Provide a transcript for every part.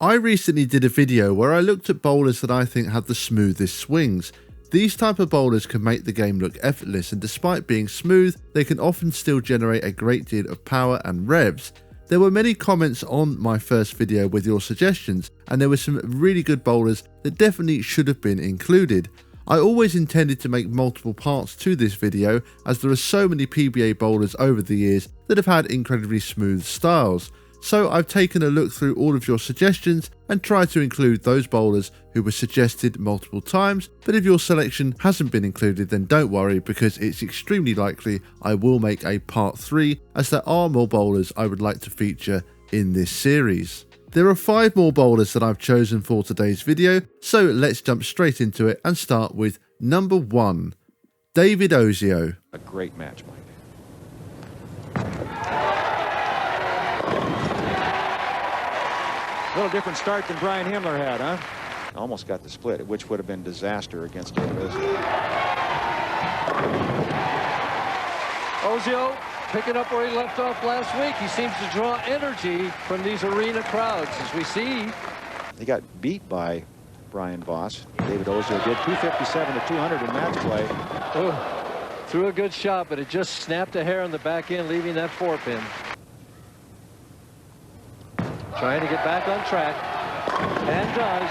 I recently did a video where I looked at bowlers that I think have the smoothest swings. These type of bowlers can make the game look effortless, and despite being smooth, they can often still generate a great deal of power and revs. There were many comments on my first video with your suggestions, and there were some really good bowlers that definitely should have been included. I always intended to make multiple parts to this video, as there are so many PBA bowlers over the years that have had incredibly smooth styles. So I've taken a look through all of your suggestions and tried to include those bowlers who were suggested multiple times, but if your selection hasn't been included, then don't worry, because it's extremely likely I will make a part 3, as there are more bowlers I would like to feature in this series. There are 5 more bowlers that I've chosen for today's video, so let's jump straight into it and start with number 1, David Ozio. A great match, Mike. A little different start than Brian Himmler had, huh? Almost got the split, which would have been disaster against David Ozio. Ozio picking up where he left off last week. He seems to draw energy from these arena crowds, as we see. He got beat by Brian Voss. David Ozio did 257 to 200 in match play. Oh, threw a good shot, but it just snapped a hair on the back end, leaving that 4-pin. Trying to get back on track, and does.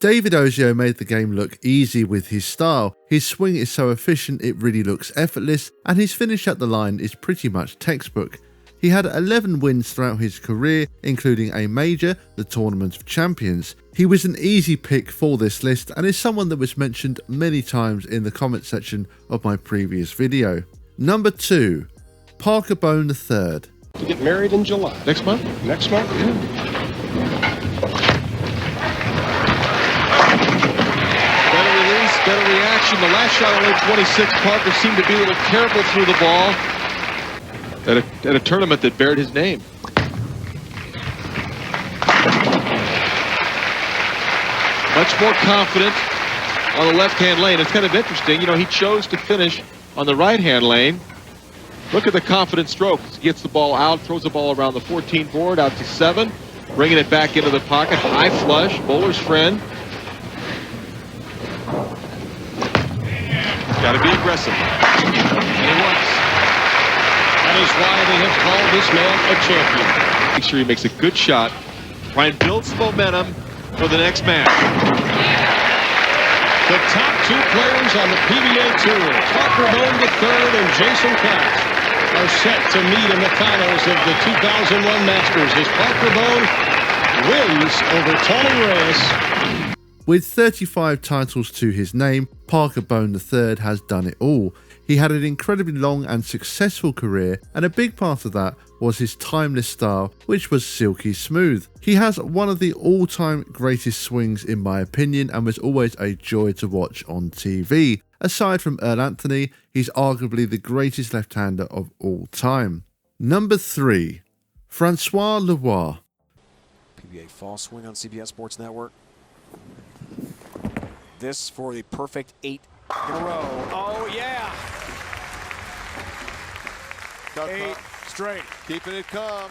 David Ozio made the game look easy with his style. His swing is so efficient it really looks effortless, and his finish at the line is pretty much textbook. He had 11 wins throughout his career, including a major, the Tournament of Champions. He was an easy pick for this list and is someone that was mentioned many times in the comment section of my previous video. Number 2, Parker Bone III. To get married in July. Next month? Next month, yeah. Better release, better reaction. The last shot on 26, Parker seemed to be a little careful through the ball at a tournament that bared his name. Much more confident on the left-hand lane. It's kind of interesting. You know, he chose to finish on the right-hand lane. Look at the confident stroke. He gets the ball out, throws the ball around the 14 board, out to 7, bringing it back into the pocket. High flush, bowler's friend. Got to be aggressive. And he was. That is why they have called this man a champion. Make sure he makes a good shot. Try and build some momentum for the next match. The top 2 players on the PBA Tour, Parker Bone III and Jason Klatt, are set to meet in the finals of the 2001 Masters as Parker Bone wins over Tony Reyes. With 35 titles to his name, Parker Bone III has done it all. He had an incredibly long and successful career, and a big part of that was his timeless style, which was silky smooth. He has one of the all-time greatest swings in my opinion, and was always a joy to watch on TV. Aside from Earl Anthony, he's arguably the greatest left-hander of all time. Number 3, Francois Larrivee. PBA fall swing on CBS Sports Network. This for the perfect 8 in a row. Oh, yeah. 8 straight. Keeping it calm.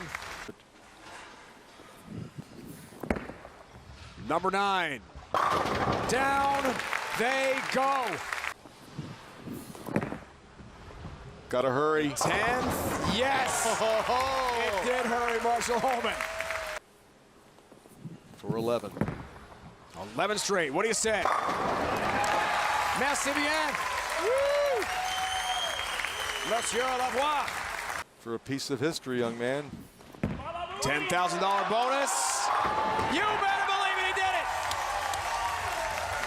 Number 9. Down they go. Gotta hurry. 10th. Yes. It did hurry Marshall Holman. For 11. 11 straight. What do you say? Merci bien. Woo! Monsieur Lavoie. For a piece of history, young man. $10,000 bonus. You better believe it, he did it.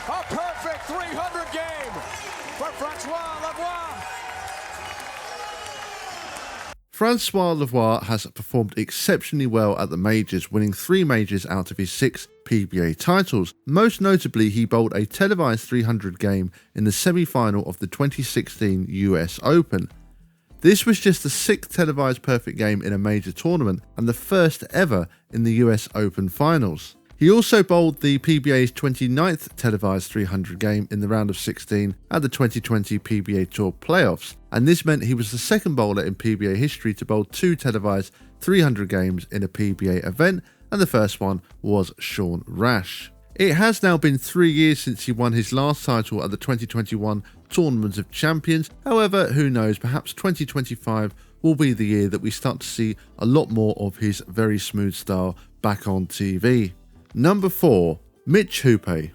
A perfect 300 game for Francois Larrivee. Francois Larrivee has performed exceptionally well at the majors, winning 3 majors out of his 6 PBA titles. Most notably, he bowled a televised 300 game in the semi-final of the 2016 US Open. This was just the 6th televised perfect game in a major tournament and the first ever in the US Open finals. He also bowled the PBA's 29th televised 300 game in the round of 16 at the 2020 PBA Tour playoffs, and this meant he was the second bowler in PBA history to bowl 2 televised 300 games in a PBA event, and the first one was Sean Rash. It has now been 3 years since he won his last title at the 2021 Tournament of Champions. However, who knows, perhaps 2025 will be the year that we start to see a lot more of his very smooth style back on TV. Number 4, Mitch Hoop. He's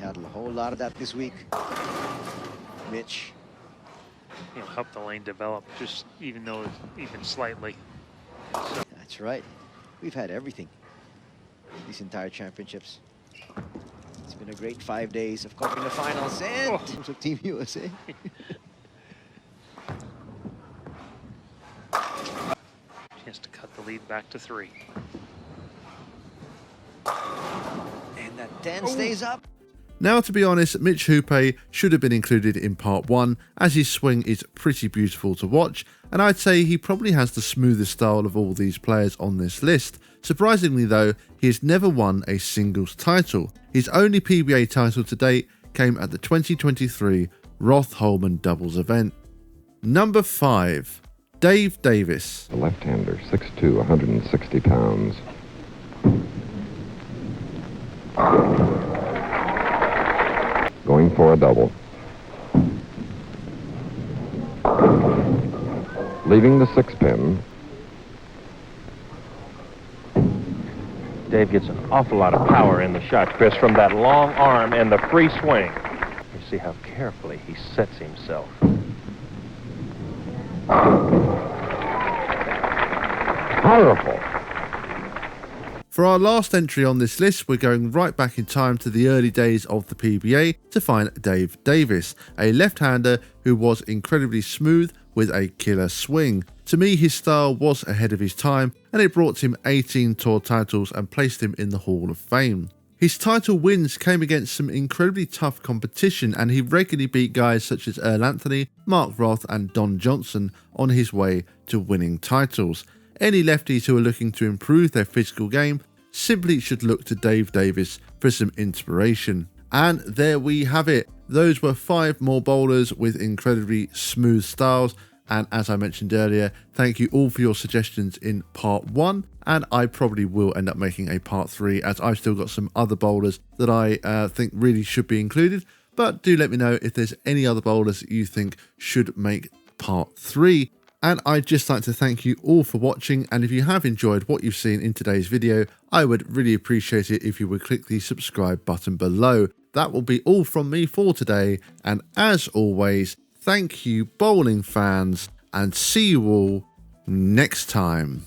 had a whole lot of that this week. Mitch. He'll help the lane develop, just even slightly. So. That's right. We've had everything these entire championships. It's been a great 5 days of covering the finals and Team USA. Chance to cut the lead back to 3. And that 10 stays up. Now, to be honest, Mitch Hoop should have been included in part 1, as his swing is pretty beautiful to watch, and I'd say he probably has the smoothest style of all these players on this list. Surprisingly though, he has never won a singles title. His only PBA title to date came at the 2023 Roth-Holman doubles event. Number 5, Dave Davis. A left-hander, 6'2", 160 pounds. Going for a double. Leaving the 6 pin. Dave gets an awful lot of power in the shot, Chris, from that long arm and the free swing. You see how carefully he sets himself. Powerful. For our last entry on this list, we're going right back in time to the early days of the PBA to find Dave Davis, a left-hander who was incredibly smooth with a killer swing. To me, his style was ahead of his time, and it brought him 18 tour titles and placed him in the Hall of Fame. His title wins came against some incredibly tough competition, and he regularly beat guys such as Earl Anthony, Mark Roth and Don Johnson on his way to winning titles. Any lefties who are looking to improve their physical game simply should look to Dave Davis for some inspiration. And there we have it. Those were 5 more bowlers with incredibly smooth styles. And as I mentioned earlier, thank you all for your suggestions in part 1. And I probably will end up making a part 3, as I've still got some other bowlers that I think really should be included. But do let me know if there's any other bowlers that you think should make part 3. And I'd just like to thank you all for watching, and if you have enjoyed what you've seen in today's video, I would really appreciate it if you would click the subscribe button below. That will be all from me for today, and as always, thank you bowling fans, and see you all next time.